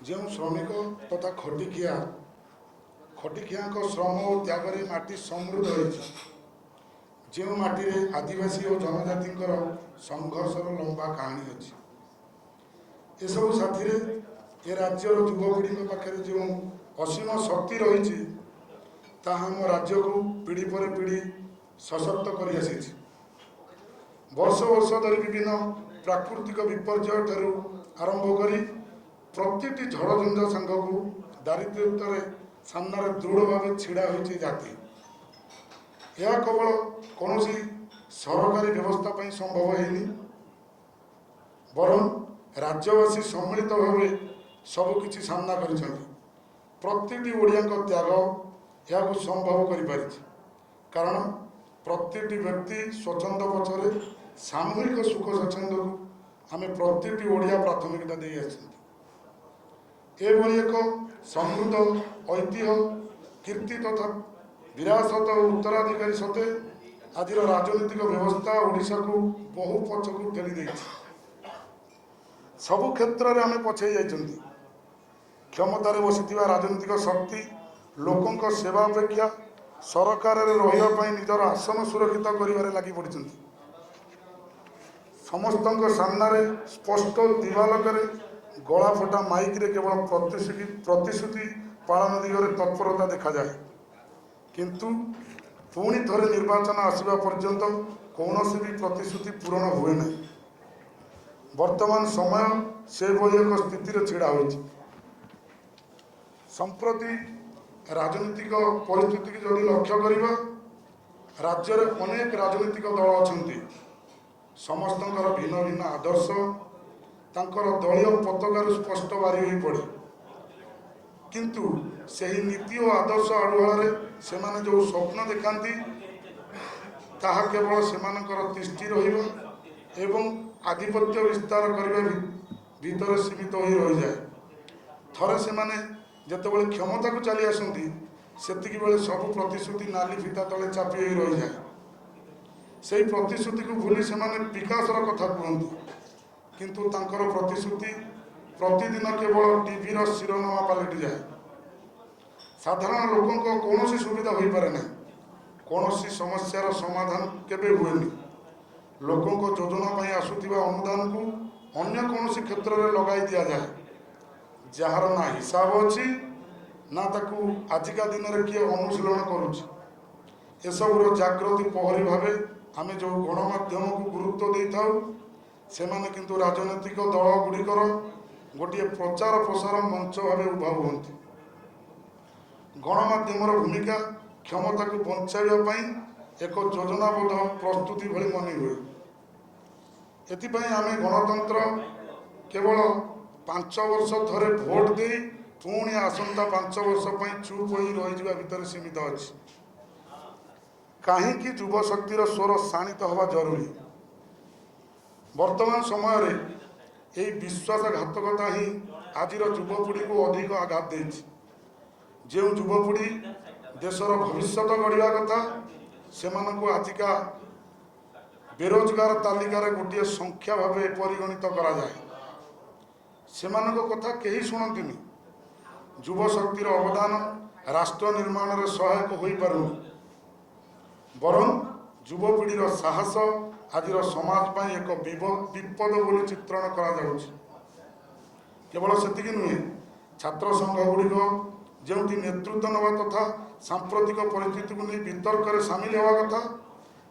जो श्रमिक तथा खटिखिया श्रम और त्यागर माटी समृद्ध रही जो माटी आदिवासी और जनजाति संघर्षर लंबा कहानी अच्छी एसबू साथी ए राज्यर युवपीढ़ी पाखे जो असीम शक्ति रही आम राज्य को पीढ़ी पर पीढ़ी सशक्त कर वर्ष वर्ष धरी विभिन्न प्राकृतिक विपर्यय ठारू आरंभ कर प्रति झड़ झंझा सांग को दारिद्र्य सामने दृढ़ भाव छिड़ा होती जाति यह केवल कौन सरकारी व्यवस्था संभव है बरं राज्यवासी सम्मिलित भाव सबकि सामना करती ओडिया त्याग यह संभव कर कारण प्रति व्यक्ति स्वच्छंद पक्षरे सामूहिक सुख स्वच्छंद को आम प्रति ओडिया प्राथमिकता दे एभली एक समृद्ध ऐतिह्य कीर्ति तथा विरासत और उत्तराधिकारी सत्वे आज राजनीतिक व्यवस्था ओडिशा को बहु पक्ष को ठेली सबु क्षेत्र में आम पछे जाइछंती क्षमतार बसी राजनीतिक शक्ति लोकों सेवा अपेक्षा सरकार रही निजर आसन सुरक्षित कर लगी पड़ी समस्त सामने स्पष्ट दिवालक गला फटा माइक रे केवल प्रतिश्रुति पालन दिगरे तत्परता देखा जाए किंतु पुणी थरे निर्वाचन आसवा पर्यंत कौन भी प्रतिश्रुति पूरण हुए ना वर्तमान समय से भली एक स्थिति छिड़ा हो संप्रति राजनीतिक परिस्थिति की जदि लक्ष्य करवा राज्य में अनेक राजनीतिक दल अच्छा समस्त भिन्न भिन्न आदर्श तांकर दलीय पताकार स्पष्ट बारी हो पड़े किंतु सही नीति और आदर्श आड़ुआल से जो स्वप्न देखाती ताहा केवल सेमानकर तिष्टि रही आधिपत्य विस्तार करने भीतर सीमित हो रही जाए थरे से जितेबाला क्षमता को चली आसती सेतिकी बेले सब प्रतिश्रुति नाली फिता तले चापी हो रही जाए से प्रतिश्रुति को भूली से विकासर कथा कहते किंतु तांकर प्रतिश्रुति प्रतिदिन केवल टीवी शिरोनामा पलटि जाए साधारण लोकों कौन सुविधा हो पारे ना कौन समस्यार समाधान केबे हुए लोकों योजना आसुवा अनुदान को अन्य कौन क्षेत्र में लगाई दि जाए जार ना हिसाब अच्छी ना ताकू आजिका दिन में किए अनुशीलन करुबूर जागृति प्रहरी भाव आम जो गणमाध्यम को गुरुत्व दे था से किंतु राजनैतिक दल गुड़िकर गोटे प्रचार प्रसार मंच भाव उभा हमें गणमाध्यम भूमिका क्षमता को बचाइवाई एक योजनाबद्ध प्रस्तुति भली मन हुए एथिपाई आम गणतंत्र केवल 5 वर्ष थरे भोट दे पुणी आसंता 5 वर्ष चुप हो रही भितर सीमित अच्छी कहीं युव शक्तिर स्वर शाणित हवा जरूरी वर्तमान समय यही विश्वासघातकता ही आज युवपीढ़ी को अधिक आघात दे जो युवपीढ़ी देशर भविष्य गढ़ा कथा से आजिका बेरोजगार तालिकार गोटे संख्या भाव परिगणित करा जाए से कथा कहीं शुणती युव शक्तिर अवदान राष्ट्र निर्माण में सहायक हो पारुनी बरं युवपीढ़ीर साहस आज समाज एक विपद बोली चित्रण करा केवल से नुहे छात्र संघ गुड़िक जो नेतृत्व नवा तथा सांप्रतिक परिस्थिति को नहीं वितर्क सामिल होगा कथा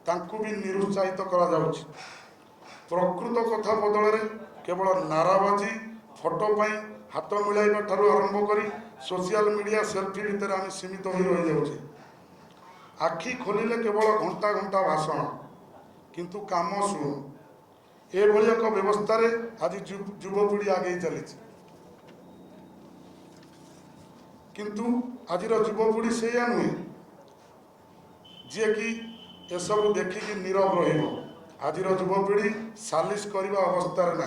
तांकु भी निरुत्साहित करा प्रकृत कथा बदल केवल नाराबाजी फोटो हाथ मिलाइबा ठारू आरंभ कर सोशल मीडिया सेल्फी भितर आम सीमित हो रही जाऊे आखि खोलिले केवल घंटा घंटा भाषण किंतु काम शुणु एभली एक व्यवस्था आज युवपीढ़ी आगे चली किंतु आज युवपीढ़ी से नुहे जी कि एसबू देखिकी नीरव आज युवपीढ़ी सालिश करने अवस्था ना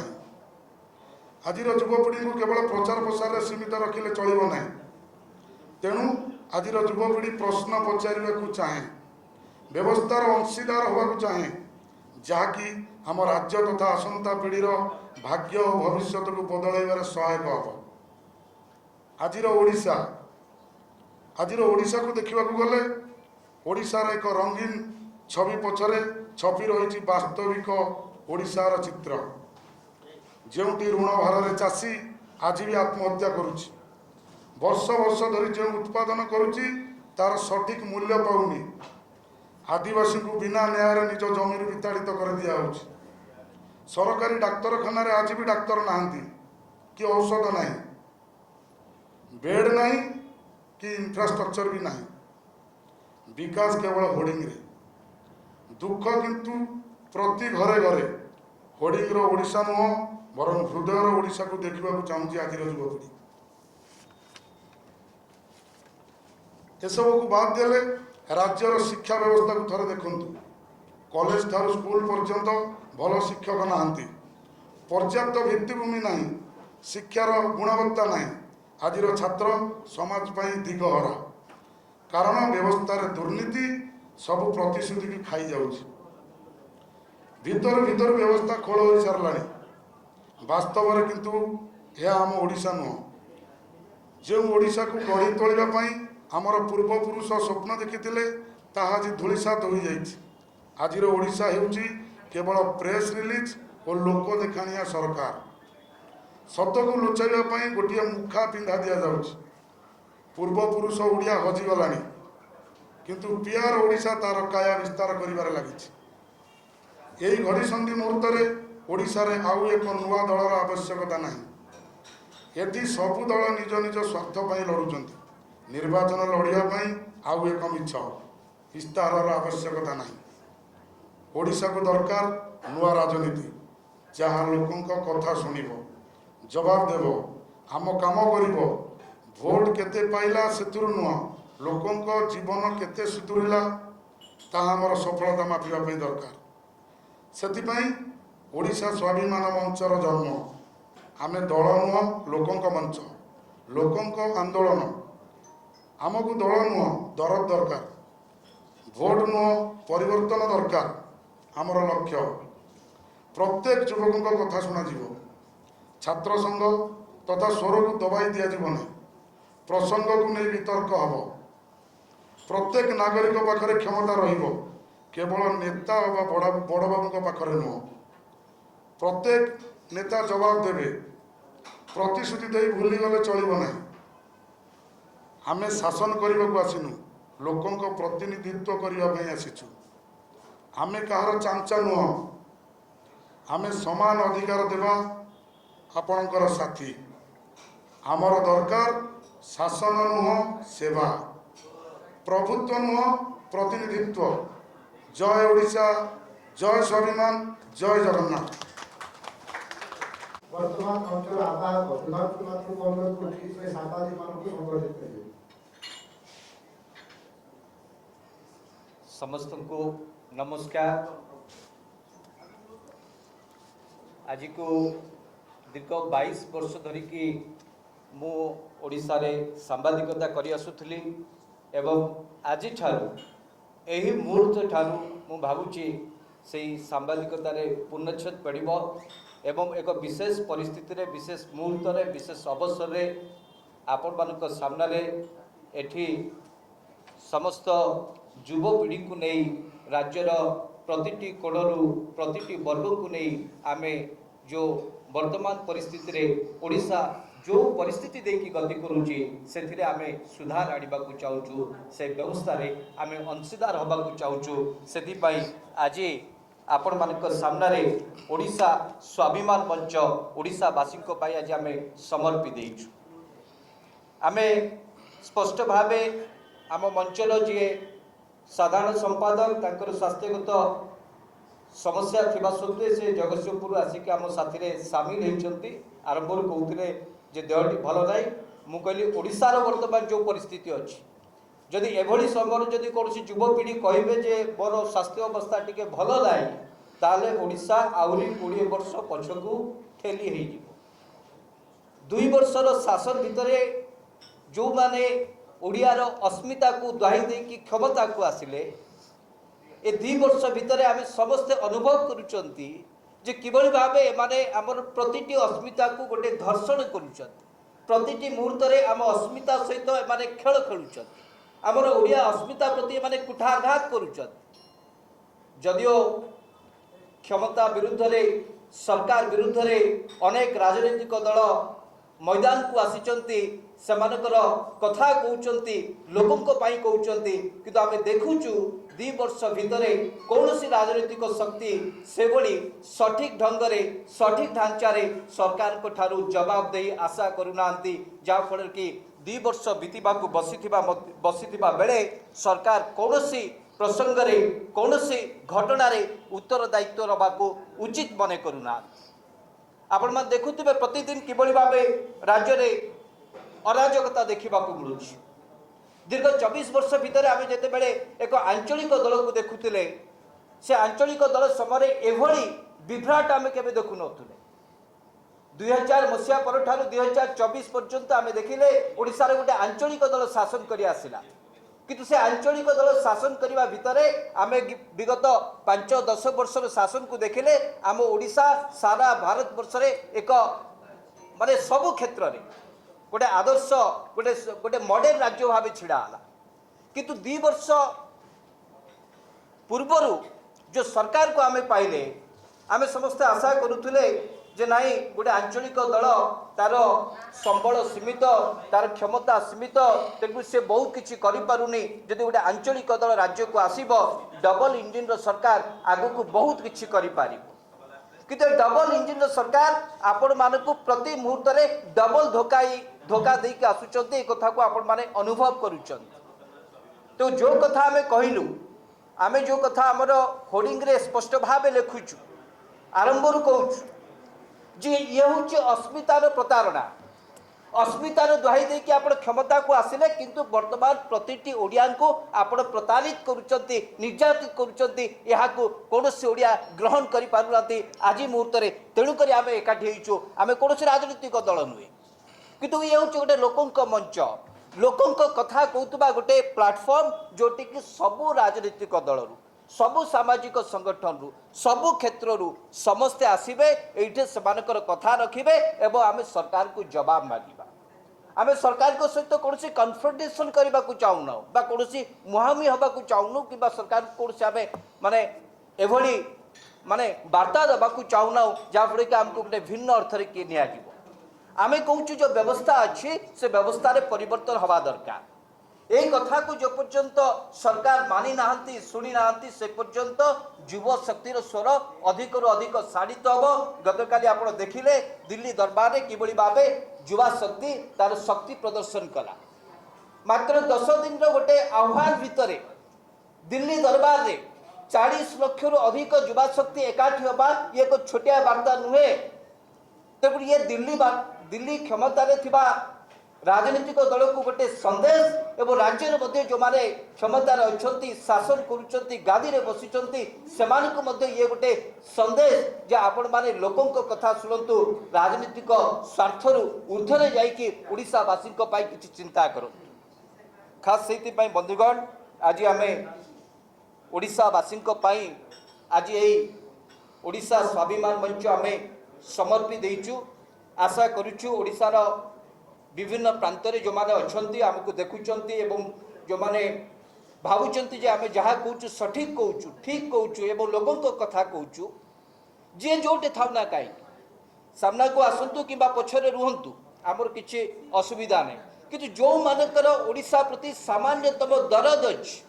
आज युवपीढ़ी को केवल प्रचार प्रसार सीमित रखिले चलो ना तेणु आज युवपीढ़ी प्रश्न पचार चाहे व्यवस्थार अंशीदार होगा चाहे जहाँकि आम राज्य तथा आसंता पीढ़ीर भाग्य और भविष्य को बदलैबार सहायक हम ଆଜିର ଓଡ଼ିଶାକୁ ଦେଖିବାକୁ ଗଲେ ଓଡ଼ିଶାର ଏକ ରଙ୍ଗୀନ ଛବି ପଛରେ ଛପି ରହିଛି ବାସ୍ତବିକ ଓଡ଼ିଶାର ଚିତ୍ର, ଯେଉଁଠି ଋଣ ଭାରରେ ଚାଷୀ ଆଜି ବି ଆତ୍ମହତ୍ୟା କରୁଛି। ବର୍ଷ ବର୍ଷ ଧରି ଯେଉଁ ଉତ୍ପାଦନ କରୁଛି ତାର ସଠିକ୍ ମୂଲ୍ୟ ପାଉନି। ଆଦିବାସୀଙ୍କୁ ବିନା ନ୍ୟାୟରେ ନିଜ ଜମିରୁ ବିତାଡ଼ିତ କରିଦିଆଯାଉଛି। ସରକାରୀ ଡାକ୍ତରଖାନାରେ ଆଜି ବି ଡାକ୍ତର ନାହାନ୍ତି, କି ଔଷଧ ନାହିଁ, ବେଡ୍ ନାହିଁ, କି ଇନଫ୍ରାଷ୍ଟ୍ରକ୍ଚର ବି ନାହିଁ। ବିକାଶ କେବଳ ହୋର୍ଡିଂରେ। ଦୁଃଖ କିନ୍ତୁ ପ୍ରତି ଘରେ ଘରେ। ହୋର୍ଡିଂର ଓଡ଼ିଶା ନୁହଁ, ବରଂ ହୃଦୟର ଓଡ଼ିଶାକୁ ଦେଖିବାକୁ ଚାହୁଁଛି ଆଜିର ଯୁବପିଢ଼ି। ଏସବୁକୁ ବାଦ ଦେଲେ ରାଜ୍ୟର ଶିକ୍ଷା ବ୍ୟବସ୍ଥାକୁ ଥରେ ଦେଖନ୍ତୁ। କଲେଜ ଠାରୁ ସ୍କୁଲ ପର୍ଯ୍ୟନ୍ତ ଭଲ ଶିକ୍ଷକ ନାହାନ୍ତି, ପର୍ଯ୍ୟାପ୍ତ ଭିତ୍ତିଭୂମି ନାହିଁ, ଶିକ୍ଷାର ଗୁଣବତ୍ତା ନାହିଁ। ଆଜିର ଛାତ୍ର ସମାଜ ପାଇଁ ଦିଗହରା। କାରଣ ବ୍ୟବସ୍ଥାରେ ଦୁର୍ନୀତି ସବୁ ପ୍ରତିଶ୍ରୁତିକି ଖାଇଯାଉଛି। ଭିତରୁ ବ୍ୟବସ୍ଥା ଖୋଳ ହୋଇସାରିଲାଣି। ବାସ୍ତବରେ କିନ୍ତୁ ଏହା ଆମ ଓଡ଼ିଶା ନୁହଁ। ଯେଉଁ ଓଡ଼ିଶାକୁ ଗଢ଼ି ତୋଳିବା ପାଇଁ ଆମର ପୂର୍ବପୁରୁଷ ସ୍ୱପ୍ନ ଦେଖିଥିଲେ, ତାହା ଆଜି ଧୂଳିସାତ ହୋଇଯାଇଛି। ଆଜିର ଓଡ଼ିଶା ହେଉଛି କେବଳ ପ୍ରେସ୍ ରିଲିଜ୍ ଓ ଲୋକ ଦେଖାଣିଆ ସରକାର। ସତକୁ ଲୁଚାଇବା ପାଇଁ ଗୋଟିଏ ମୁଖା ପିନ୍ଧା ଦିଆଯାଉଛି। ପୂର୍ବପୁରୁଷ ଓଡ଼ିଆ ହଜିଗଲାଣି, କିନ୍ତୁ ପିଆର ଓଡ଼ିଶା ତାର କାୟା ବିସ୍ତାର କରିବାରେ ଲାଗିଛି। ଏହି ଘଡ଼ିସନ୍ଧି ମୁହୂର୍ତ୍ତରେ ଓଡ଼ିଶାରେ ଆଉ ଏକ ନୂଆ ଦଳର ଆବଶ୍ୟକତା ନାହିଁ। ଏଠି ସବୁ ଦଳ ନିଜ ନିଜ ସ୍ୱାର୍ଥ ପାଇଁ ଲଢ଼ୁଛନ୍ତି। ନିର୍ବାଚନ ଲଢ଼ିବା ପାଇଁ ଆଉ ଏକ ମିଛ ଇସ୍ତାହାରର ଆବଶ୍ୟକତା ନାହିଁ। ଓଡ଼ିଶାକୁ ଦରକାର ନୂଆ ରାଜନୀତି, ଯାହା ଲୋକଙ୍କ କଥା ଶୁଣିବ, ଜବାବ ଦେବ, ଆମ କାମ କରିବ। ଭୋଟ କେତେ ପାଇଲା ସେଥିରୁ ନୁହଁ, ଲୋକଙ୍କ ଜୀବନ କେତେ ସୁଧୁରିଲା ତାହା ଆମର ସଫଳତା ମାପିବା ପାଇଁ ଦରକାର। ସେଥିପାଇଁ ଓଡ଼ିଶା ସ୍ୱାଭିମାନ ମଞ୍ଚର ଜନ୍ମ। ଆମେ ଦଳ ନୁହଁ, ଲୋକଙ୍କ ମଞ୍ଚ, ଲୋକଙ୍କ ଆନ୍ଦୋଳନ। ଆମକୁ ଦଳ ନୁହଁ, ଦରଦ ଦରକାର। ଭୋଟ ନୁହଁ, ପରିବର୍ତ୍ତନ ଦରକାର। ଆମର ଲକ୍ଷ୍ୟ ପ୍ରତ୍ୟେକ ଯୁବକଙ୍କ କଥା ଶୁଣାଯିବ। ଛାତ୍ର ସଂଘ ତଥା ସ୍ୱରକୁ ଦବାଇ ଦିଆଯିବ ନାହିଁ। ପ୍ରସଙ୍ଗକୁ ନେଇ ବିତର୍କ ହେବ। ପ୍ରତ୍ୟେକ ନାଗରିକ ପାଖରେ କ୍ଷମତା ରହିବ, କେବଳ ନେତା ବା ବଡ଼ବାବୁଙ୍କ ପାଖରେ ନୁହଁ। ପ୍ରତ୍ୟେକ ନେତା ଜବାବ ଦେବେ। ପ୍ରତିଶ୍ରୁତି ଦେଇ ଭୁଲିଗଲେ ଚଳିବ ନାହିଁ। ଆମେ ଶାସନ କରିବାକୁ ଆସିନୁ, ଲୋକଙ୍କ ପ୍ରତିନିଧିତ୍ୱ କରିବା ପାଇଁ ଆସିଛୁ। ଆମେ କାହାର ଚାମଚା ନୁହଁ। ଆମେ ସମାନ ଅଧିକାର ଦେବା ଆପଣଙ୍କର ସାଥୀ। ଆମର ଦରକାର ଶାସନ ନୁହଁ, ସେବା। ପ୍ରଭୁତ୍ୱ ନୁହଁ, ପ୍ରତିନିଧିତ୍ୱ। ଜୟ ଓଡ଼ିଶା, ଜୟ ସ୍ୱାଭିମାନ, ଜୟ ଜଗନ୍ନାଥ। ବର୍ତ୍ତମାନ ଅଞ୍ଚଳ ଆବାହକ ବିଭାଗ ଅନୁରୋଧ କରୁଛି ସେ ସାମ୍ବାଦିକମାନଙ୍କୁ ସମ୍ବୋଧିତ କରିବେ। ସମସ୍ତଙ୍କୁ ନମସ୍କାର। ଆଜି को दीर्घ 22 वर्ष धरिकी मु ओडिशारे सांबादिकता करि आसुथली एवं आज ठारू एही मुहूर्त ठारू मु भाबुची सेही सांबादिकतारे पूर्णच्छेद पड़िबो एवं एक विशेष परिस्थिति रे, विशेष मुहूर्त रे, विशेष अवसर रे आपण मानक सामना रे एठी समस्त युवपीढ़ी को नहीं राज्यर प्रतिटी कोणरू प्रतिटी वर्ग को नहीं आमे जो वर्तमान परिस्थिति रे ओडिशा जो परिस्थिति देखी गति करुची से आमे सुधार आनिबा को चाहूँ। से व्यवस्था रे आमे अंशीदार हबा को चाहूँ। से आज आपण मानक सामना रे ओडिशा स्वाभिमान मंच ओडिशावासी आज आमे समर्पी देइछु। आमे स्पष्ट भावे आम मंचर जी साधारण संपादक तांकर स्वास्थ्यगत समस्या थिबा सत्वे से जगतसिंहपुर आसिक आम साथी रे सामिल होती। आरंभ कहते जे देहटी भल ना मु कहली ओडिशार वर्तमान जो परिस्थिति अच्छी जदि एभली समय जदि कौन युवपीढ़ी कहे जे मोर स्वास्थ्य अवस्था टी भल ना ताले ओडिशा आहरी 20 वर्ष पछकू ठेली हो 2 वर्षर शासन भितर जो माने ओडियार अस्मिता को दुहाई देकी क्षमता को आसिले ए 2 वर्ष भितर आम समस्ते अनुभव करुचंती जे किभली भाबे माने हमर प्रतिटी अस्मिता को गोटे धर्षण करुचंती। प्रतिटी मुहूर्त आम अस्मिता सहित एमाने खेल खेलुछन आमर ओडिया अस्मिता प्रति एमाने कुठाघात करुछन जदियो क्षमता विरुद्ध रे सरकार विरुद्ध रे अनेक राजनीतिक दल मैदान को आसीचंती सेमानकर कथा कहउचंती लोकंक पाई कहउचंती किंतु आमे देखुचु 2 वर्ष भितरे कौनसी राजनीतिक शक्ति से भली सठिक ढंग रे सठिक ढांचा रे सरकार को ठारू जवाब दे आशा करूनांती जा फल कि 2 वर्ष बीतीबा को बसिथिबा बेले सरकार कौनसी प्रसंग रे कौनसी घटना रे उत्तरदायित्व रबाको उचित मने करूना आपण मान देखुथिबे प्रतिदिन किबळी भाबे राज्य रे अराजकता देखा मिलूँ दीर्घ 24 वर्ष भितर आम जिते बड़े एक आंचलिक दल को देखुले से आंचलिक दल समय एभली विभ्राट आम के देखु नुले 2000 मसीहा पर 2024 पर्यंत आम देखिले ओडिशा रे गोटे आंचलिक दल शासन कर आसला किंतु से आंचलिक दल शासन करने भितर आम विगत 5-10 वर्षर शासन को देखिले आम ओडिशा सारा भारत वर्ष रे एक माने सबु क्षेत्र में गोटे आदर्श गोटे गोटे मॉडर्न राज्य भाव छिड़ाला किंतु 2 वर्ष पूर्वर जो सरकार को आमे पाइले आमे समस्त आशा करुले जे नाई गोटे आंचलिक दल तार संबल सीमित तार क्षमता सीमित तेणु से बहुत किसी करें जदि गोटे आंचलिक दल राज्य को आसब डबल इंजिन रो सरकार आगु को बहुत किसी करें किंतु डबल इंजिन सरकार आपण मानक प्रति मुहूर्त रे डबल धोखा देके आसुचंत ए कथा को आपण माने अनुभव करूचंत तो जो कथा आमे कहलु आमे जो कथा हमर होर्डिंग रे स्पष्ट भाव लिखुचु आरंभ रु कहूचु जे ये हूँ अस्मितार प्रतारणा अस्मितार दुहाई देकी आपण क्षमता को आसिले किंतु वर्तमान प्रतिटी ओडिया को आपण प्रताड़ित करुचंती निर्यातित करुचंती यहाँ को कौनसी ओडिया ग्रहण करि पारुनांती आज मुहूर्त रे तेणु करी आमे एकाठी होइछु आमे कौनसी राजनीतिक दल नुहे किंतु ये हूँ गोटे लोकंक मंच लोकंक कथा कहूतबा गोटे प्लाटफॉर्म जोटी कि सबु राजनीतिक दल सबु सामाजिक संगठन रु सबु क्षेत्र रु समस्ते आसिबे एठे समानकर कथा रखिबे एवं आमे सरकार को जवाब मागिबा आमे सरकार को सहित कौनसी कन्फ्रंटेशन करबा को चाहूना बा कौनसी मुहामी हबा को चाहूनु कि सरकार को कौनसी आमे माने एभली माने वार्ता दबा को चाहूना जहाँ फल कि आमको गोटे भिन्न अर्थ रे कि निया जीवो आमे कहूँ जो व्यवस्था अच्छी से व्यवस्था रे परिवर्तन हवा दरकार यही कथा को जो पर्यंत सरकार मानी नाहंती शुणी नाहंती से पर्यंत युव शक्तिर स्वर अधिक रु अधिक साड़ित हम गतकाली आप देखिले दिल्ली दरबार में किभली भाव युवा शक्ति तार शक्ति प्रदर्शन कला मात्र 10 दिन गोटे आह्वान भितर दिल्ली दरबार में 40 लाख रु अधिक युवा शक्ति एकाठी होगा ये एक छोटिया वार्ता नुहे तेणु ये दिल्ली क्षमता राजनीतिक दल को गोटे संदेश एवं राज्य मध्य जो माने क्षमतार अच्छा शासन करुँच गादी रे बसिचंती से ये गोटे संदेश जे आपण माने लोकों कथा शुणु राजनीतिक स्वार्थ ऊर्धरे जाइए ओडिशावासी किसी चिंता करूँ खास से बंधुगण आज आम ओडिशावासी आज यही ओडिशा स्वाभिमान मंच आम समर्पी देचु आशा करुचु ओडिशार विभिन्न प्रांत जो माने अच्छी आमको देखुंट एवं जो माने भावुंट जे आम जहाँ कहूँ सठिक कहूँ ठीक कहूँ एवं लोगों कथा कहूँ जी जोटे था ना कहीं सामना को आसतु कि पछरे रुहतु आमर किसी असुविधा नहीं कि जो मानकर ओडिशा प्रति सामान्यतम दरद अच्छी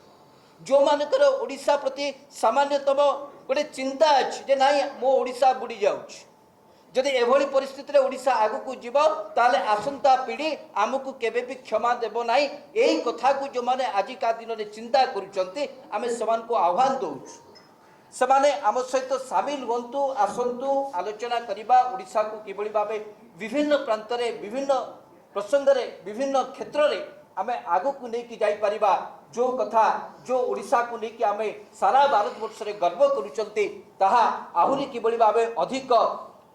जो मानकर ओडिशा प्रति सामान्यतम गोटे चिंता अच्छी जे नाई मो ओडिशा बुड़ी जाऊँ जदि एभली परिस्थिति रे ओडिशा आगु को जीव ताले आसंता पीढ़ी आमको केबे भी क्षमा देव ना यही कथा को जो माने आजिका दिन में चिंता करुचंती आमे समान को आह्वान दउछु समाने आम सहित सामिल हुंतु आसंतु आलोचना करिबा ओडिशा को किभली भाबे विभिन्न प्रांत रे विभिन्न प्रसंग रे विभिन्न क्षेत्र रे आमे आगु को लेकी जाई परिबा जो कथा जो ओडिशा को लेकी आमे सारा भारत वर्ष रे गर्व करुचंती ताहा आहुरी किभली भाबे अधिक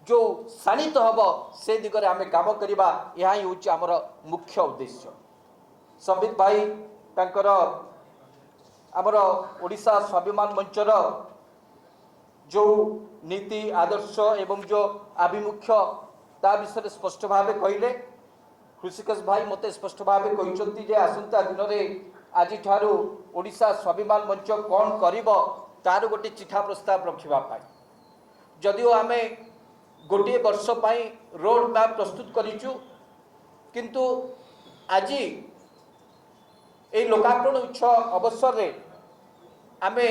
जो शाणित हम से दिगरे आम काम करवा यह ही हूँ आमर मुख्य उद्देश्य संबित भाई तांकर आमर ओडिशा स्वाभिमान मंचर जो नीति आदर्श एवं जो आभिमुख्य ता विषय स्पष्ट भाव कहले हृषिकेश भाई मते स्पष्ट भाव कहते जे आसंता दिन में आज ओडिशा स्वाभिमान मंच कौन करिब तार गोटे चिठा प्रस्ताव रखा जदिओ आम गोटे वर्ष पाई रोड मैप प्रस्तुत करिचु किंतु आज ये लोकार्पण उत्सव अवसर रे आमे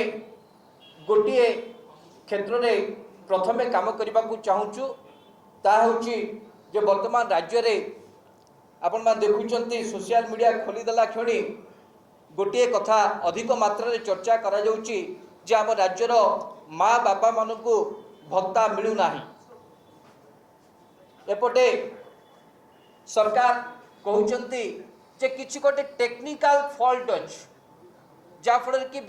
गोटे क्षेत्र में प्रथमे काम करने को चाहूँ ताकि जे वर्तमान राज्य में आपण मैंने देखुं सोशल मीडिया खोलीदेला क्षणी गोटे कथा अधिक मात्रा चर्चा करा जाउची जे आम राज्यर माँ बापा मानू भत्ता मिलूना एपटे सरकार कहते जे किसी गोटे टेक्निकल फॉल्ट अच्छी जहाँफल कि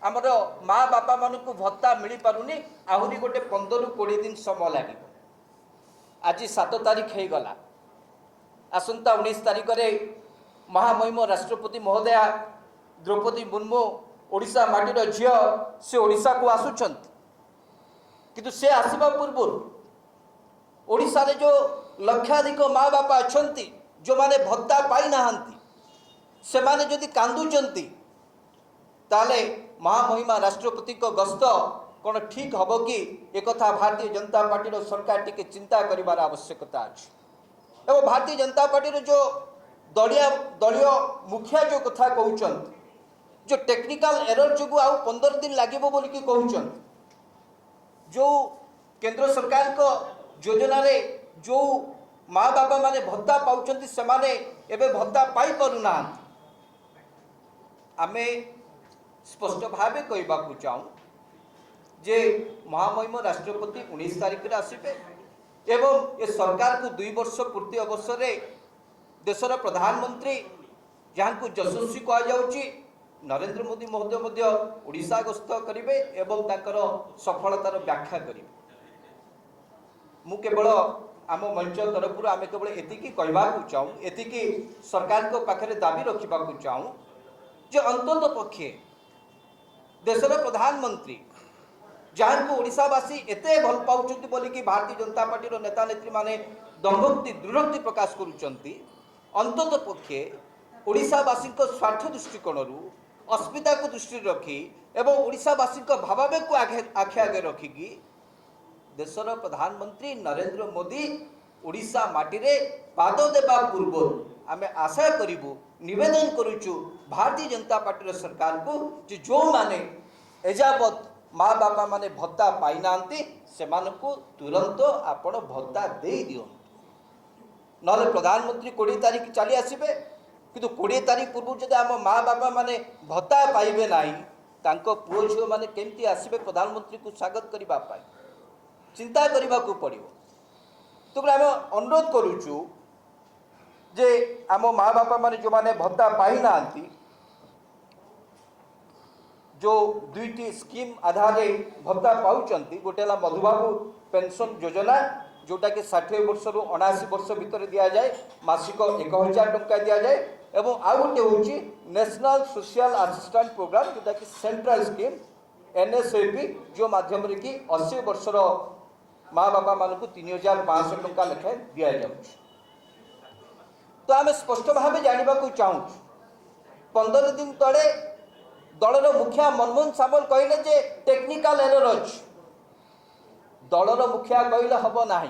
आमर माँ बापा मानू भत्ता मिल पारुनी आहरी गोटे 15-20 दिन समय लगे आज 7 तारीख हो गला आसंता 19 तारीख में महामहिम राष्ट्रपति महोदया द्रौपदी मुर्मू ओडिशा माटीर झील से ओडिशा को आसुचंती किंतु से आसवा पूर्व ओडिशा रे जो लक्षाधिक माँ बापा अच्छी जो माने भत्ता पाई नाहांती से माने जदि कांदुचंती ताले महामहिमा राष्ट्रपति को गस्त कौन ठीक हम कि एक भारतीय जनता पार्टी सरकार टिके चिंता करिवार आवश्यकता अच्छी एवं भारतीय जनता पार्टी जो दलीय मुखिया जो कथा कहते जो टेक्निकल एरर जो आउ 15 दिन लगे बोल कि कहते जो केंद्र सरकार को योजना रे जो माँ बापा माने भत्ता पाउछंती से माने एबे भत्ता पाई परुना आमे स्पष्ट भावे कहबा को चाहूँ जे महामहिम राष्ट्रपति 19 तारीख रे आसिबे एवं ये सरकार को 2 वर्ष पूर्ति अवसर रे देशर प्रधानमंत्री जहाँ को यशस्वी कह जाउची नरेंद्र मोदी महोदय मध्य ओडिशा गस्त करिवे एवं ताकर सफलतार व्याख्या करिवे मु केवल आम मंच तरफ आम केवल एतिकी कहबा को चाहूँ एतिकी सरकार को पाखरे दाबी रखा को चाहूँ जे अंतत पक्षे देशर प्रधानमंत्री जहाँ को ओडिशावासी एते भल पाउछंती बोली कि भारतीय जनता पार्टी नेता नेत्री माने दम्भक्ति दृढ़ोक्ति प्रकाश करुचंती अंतत पक्षे ओडिशावासी स्वार्थ दृष्टिकोण अस्मिता को दृष्टि रखी एवं ओडिशावासी भावावेग को आखे आगे रखिकी देशर प्रधानमंत्री नरेंद्र मोदी ओडिशा माटी रे पाद देवा पूर्व आम आशा करूँ निवेदन करुचु भारतीय जनता पार्टी सरकार को जो माने एजावत माँ बापा माने भत्ता पाई नांती सेमानकु तुरंत आपण भत्ता दे दियो नले प्रधानमंत्री 20 तारीख चली आसबे किंतु 20 तारीख पूर्व जब आम माँ बापा माने भत्ता पाइबे नाही तांको पुओ झियो माने केमती आसबे प्रधानमंत्री को स्वागत करिबा पाई चिंता करने को पड़ो तो आम अनुरोध करुचु जे आम माँ बापा माने जो माने भत्ता पाई नांती जो 2टी स्कीम आधार भत्ता पाउचंती गोटे है मधुबाबू पेंशन योजना जोटा कि 60 वर्ष रु 79 वर्ष भितर दि जाए मासिक 1000 टंका दि जाए एवं आउ गोटे हूँ नेशनल सोशल असिस्टेंट प्रोग्राम जोटा कि सेंट्रल स्कीम NSAP जो माध्यम कि 80 वर्षर माँ बापा मानू 3500 टंका लेखाएं दि जाए तो आम स्पष्ट भाव जानवा चाहूँ 15 दिन तले दलर मुखिया मनमोहन सामल कहले जे टेक्निकल एरर अच्छी दलर मुखिया कहले हम नहीं